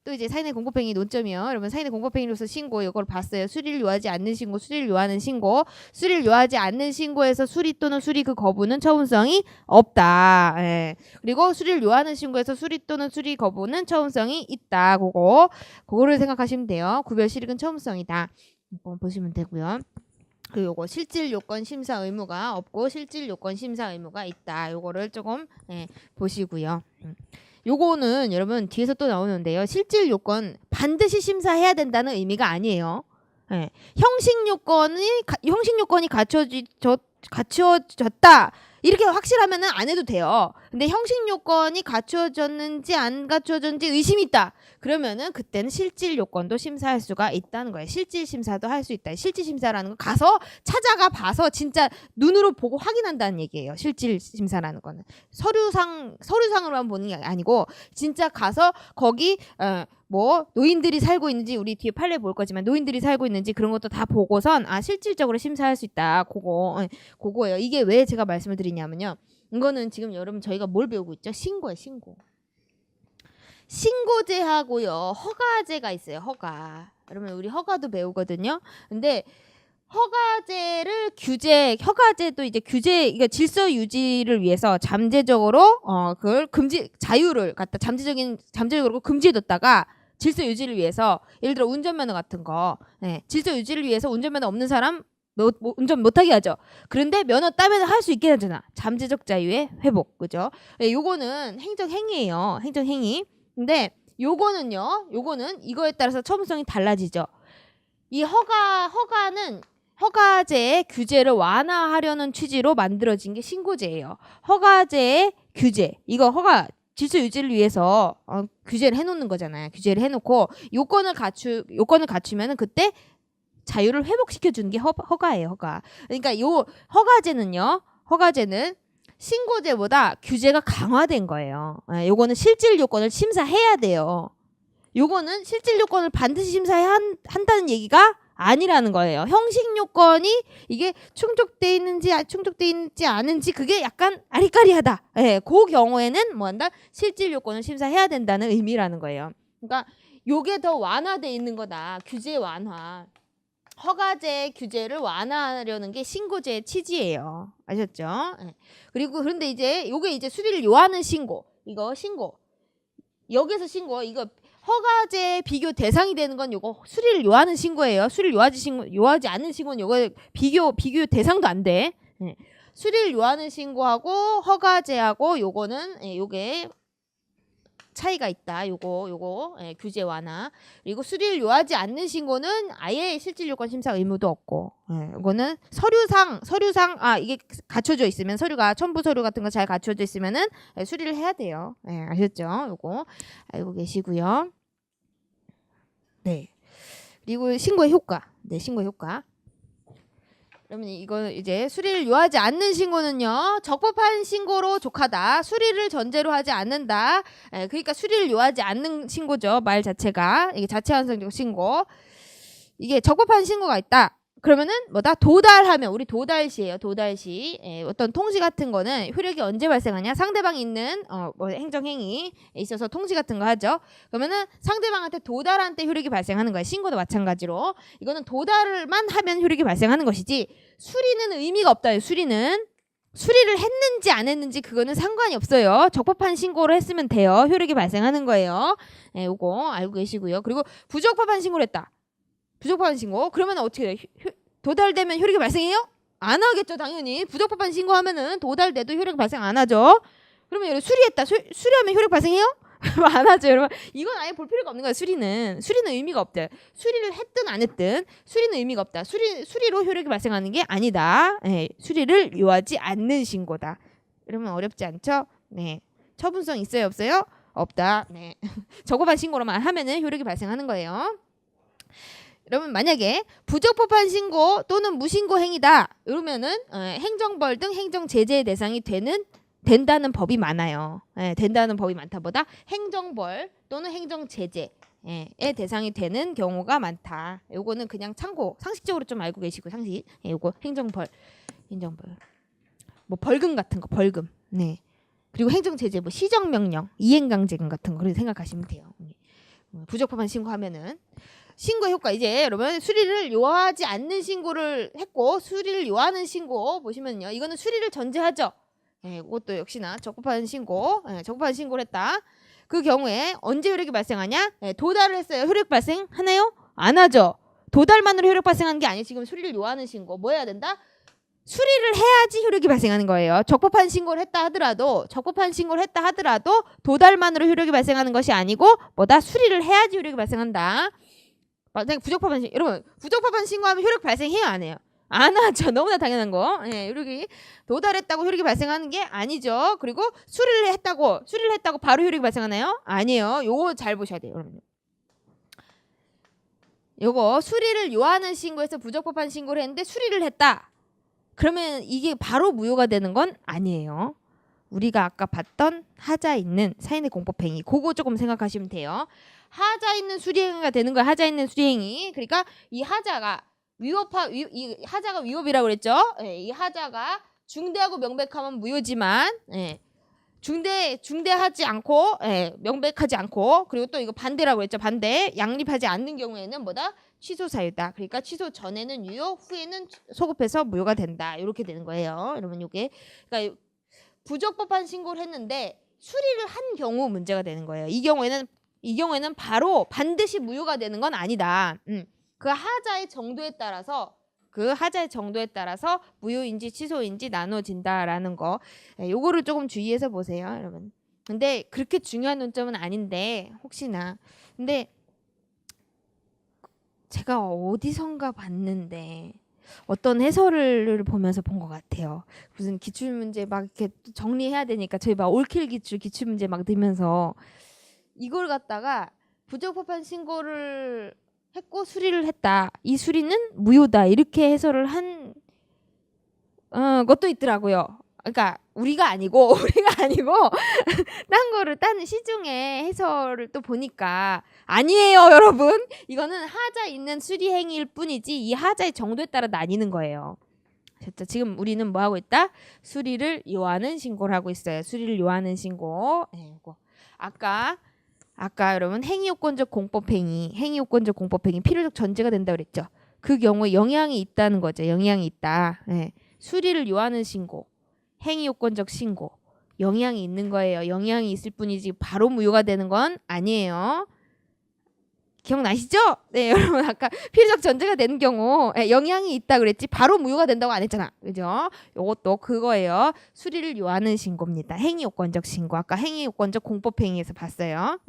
또 이제 사인의 공법행위 논점이요. 여러분 사인의 공법행위로서 신고 이걸 봤어요. 수리를 요하지 않는 신고, 수리를 요하는 신고. 수리를 요하지 않는 신고에서 수리 또는 수리 그 거부는 처분성이 없다. 예. 그리고 수리를 요하는 신고에서 수리 또는 수리 거부는 처분성이 있다. 그거를 생각하시면 돼요. 구별 실익은 처분성이다. 한번 보시면 되고요. 그리고 요거 실질 요건 심사 의무가 없고 실질 요건 심사 의무가 있다. 요거를 조금 보시고요. 요거는 여러분 뒤에서 또 나오는데요. 실질 요건 반드시 심사해야 된다는 의미가 아니에요. 형식 요건이 갖춰졌다. 이렇게 확실하면은 안 해도 돼요. 근데 형식 요건이 갖춰졌는지 안 갖춰졌는지 의심이 있다. 그러면은 그때는 실질 요건도 심사할 수가 있다는 거예요. 실질 심사도 할 수 있다. 실질 심사라는 건 가서 찾아가 봐서 진짜 눈으로 보고 확인한다는 얘기예요. 실질 심사라는 거는 서류상으로만 보는 게 아니고 진짜 가서 거기 뭐 노인들이 살고 있는지 우리 뒤에 판례 볼 거지만 노인들이 살고 있는지 그런 것도 다 보고선 실질적으로 심사할 수 있다. 그거예요. 이게 왜 제가 말씀을 드리냐면요. 이거는 지금 여러분 저희가 뭘 배우고 있죠? 신고예요. 신고제하고요. 허가제가 있어요. 허가. 여러분 우리 허가도 배우거든요. 근데 허가제도 이제 그러니까 질서 유지를 위해서 잠재적으로 그걸 자유를 갖다 잠재적으로 금지해뒀다가 질서 유지를 위해서 예를 들어 운전면허 같은 거 질서 유지를 위해서 운전면허 없는 사람 운전 못하게 하죠. 그런데 면허 따면 할 수 있게 하잖아. 잠재적 자유의 회복, 그죠? 요거는 행정행위예요. 행정행위. 근데 요거는 이거에 따라서 처분성이 달라지죠. 이 허가는 허가제의 규제를 완화하려는 취지로 만들어진 게 신고제예요. 허가제의 규제, 이거 질서 유지를 위해서 규제를 해놓는 거잖아요. 규제를 해놓고 요건을 갖추면은 그때 자유를 회복시켜 주는 게 허가예요. 허가. 그러니까 요 허가제는 신고제보다 규제가 강화된 거예요. 요거는 실질 요건을 심사해야 돼요. 요거는 실질 요건을 반드시 심사해야 한다는 얘기가 아니라는 거예요. 형식 요건이 이게 충족돼 있는지 않은지 그게 약간 아리까리하다. 그 경우에는 뭐 한다? 실질 요건을 심사해야 된다는 의미라는 거예요. 그러니까 요게 더 완화돼 있는 거다. 규제 완화. 허가제 규제를 완화하려는 게 신고제의 취지예요. 아셨죠? 그런데 이제 요게 이제 수리를 요하는 신고. 여기서 신고 이거 허가제 비교 대상이 되는 건 요거 수리를 요하는 신고예요. 수리를 요하지 않는 신고는 요거 비교 대상도 안 돼. 수리를 요하는 신고하고 허가제하고 요거는 요게 차이가 있다. 요거 규제 완화. 그리고 수리를 요하지 않는 신고는 아예 실질 요건 심사 의무도 없고. 이거는 서류상 이게 갖춰져 있으면 서류가 첨부 서류 같은 거 잘 갖춰져 있으면은 수리를 해야 돼요. 아셨죠? 요거 알고 계시고요. 네. 그리고 신고의 효과. 신고의 효과. 그러면 이거 이제 수리를 요하지 않는 신고는요. 적법한 신고로 족하다. 수리를 전제로 하지 않는다. 그러니까 수리를 요하지 않는 신고죠. 말 자체가. 이게 자체완성적 신고. 이게 적법한 신고가 있다. 그러면은 뭐다? 도달하면 우리 도달시예요. 도달시. 어떤 통지 같은 거는 효력이 언제 발생하냐? 상대방이 있는 뭐 행정행위에 있어서 통지 같은 거 하죠. 그러면은 상대방한테 도달한 때 효력이 발생하는 거예요. 신고도 마찬가지로. 이거는 도달만 하면 효력이 발생하는 것이지 수리는 의미가 없다. 수리를 했는지 안 했는지 그거는 상관이 없어요. 적법한 신고를 했으면 돼요. 효력이 발생하는 거예요. 요거 알고 계시고요. 그리고 부적법한 신고를 했다. 부적법한 신고. 그러면 어떻게 돼요? 도달되면 효력이 발생해요? 안 하겠죠, 당연히. 부적법한 신고하면은 도달돼도 효력이 발생 안 하죠. 그러면 여러분 수리했다. 수리하면 효력 발생해요? 안 하죠, 여러분. 이건 아예 볼 필요가 없는 거예요. 수리는 의미가 없대. 수리를 했든 안 했든 수리는 의미가 없다. 수리로 효력이 발생하는 게 아니다. 수리를 요하지 않는 신고다. 여러분 어렵지 않죠? 네. 처분성 있어요, 없어요? 없다. 네. 적법한 신고로만 하면은 효력이 발생하는 거예요. 여러분 만약에 부적법한 신고 또는 무신고 행위다 이러면은 행정벌 등 행정제재의 대상이 된다는 법이 많아요. 된다는 법이 많다보다 행정벌 또는 행정제재의 대상이 되는 경우가 많다. 요거는 그냥 참고 상식적으로 좀 알고 계시고 상식. 요거 행정벌 뭐 벌금 같은 거 벌금. 네. 그리고 행정제재 뭐 시정명령 이행강제금 같은 거 그렇게 생각하시면 돼요. 부적법한 신고하면은 신고 효과 이제 여러분 수리를 요하지 않는 신고를 했고 수리를 요하는 신고 보시면요. 이거는 수리를 전제하죠. 이것도 역시나 적법한 신고, 적법한 신고를 했다. 그 경우에 언제 효력이 발생하냐? 도달을 했어요. 효력 발생하나요? 안 하죠. 도달만으로 효력 발생하는 게 아니에요. 지금 수리를 요하는 신고 뭐 해야 된다? 수리를 해야지 효력이 발생하는 거예요. 적법한 신고를 했다 하더라도 도달만으로 효력이 발생하는 것이 아니고 뭐다? 수리를 해야지 효력이 발생한다. 부적법한 신고 여러분 부적법한 신고하면 효력 발생해요 안 해요? 안 하죠. 너무나 당연한 거. 효력이 도달했다고 효력이 발생하는 게 아니죠. 그리고 수리를 했다고 바로 효력이 발생하나요? 아니에요. 요거 잘 보셔야 돼요. 여러분. 요거 수리를 요하는 신고에서 부적법한 신고를 했는데 수리를 했다. 그러면 이게 바로 무효가 되는 건 아니에요. 우리가 아까 봤던 하자 있는 사인의 공법행위 그거 조금 생각하시면 돼요. 하자 있는 수리행위가 되는 거야. 하자 있는 수리행위. 그러니까 이 하자가 이 하자가 위법이라고 그랬죠. 이 하자가 중대하고 명백하면 무효지만 중대하지 않고 명백하지 않고 그리고 또 이거 반대라고 했죠. 반대 양립하지 않는 경우에는 뭐다? 취소 사유다. 그러니까 취소 전에는 유효, 후에는 소급해서 무효가 된다. 이렇게 되는 거예요. 여러분 이게 그러니까 부적법한 신고를 했는데 수리를 한 경우 문제가 되는 거예요. 이 경우에는 바로 반드시 무효가 되는 건 아니다. 그 하자의 정도에 따라서 무효인지 취소인지 나눠진다라는 거. 요거를 조금 주의해서 보세요, 여러분. 근데 그렇게 중요한 논점은 아닌데 혹시나 근데 제가 어디선가 봤는데 어떤 해설을 보면서 본 것 같아요. 무슨 기출문제 막 이렇게 정리해야 되니까 저희 막 올킬 기출문제 막 들면서 이걸 갖다가 부적법한 신고를 했고 수리를 했다. 이 수리는 무효다. 이렇게 해설을 한 것도 있더라고요. 그러니까 우리가 아니고 딴 시중에 해설을 또 보니까 아니에요, 여러분. 이거는 하자 있는 수리 행위일 뿐이지 이 하자의 정도에 따라 나뉘는 거예요. 지금 우리는 뭐 하고 있다? 수리를 요하는 신고를 하고 있어요. 수리를 요하는 신고. 아까 여러분 행위요건적 공법행위 필요적 전제가 된다 그랬죠. 그 경우에 영향이 있다는 거죠. 영향이 있다. 수리를 요하는 신고, 행위요건적 신고, 영향이 있는 거예요. 영향이 있을 뿐이지 바로 무효가 되는 건 아니에요. 기억나시죠? 네, 여러분 아까 필요적 전제가 되는 경우 영향이 있다 그랬지 바로 무효가 된다고 안 했잖아. 그죠? 요것도 그거예요. 수리를 요하는 신고입니다. 행위요건적 신고. 아까 행위요건적 공법행위에서 봤어요.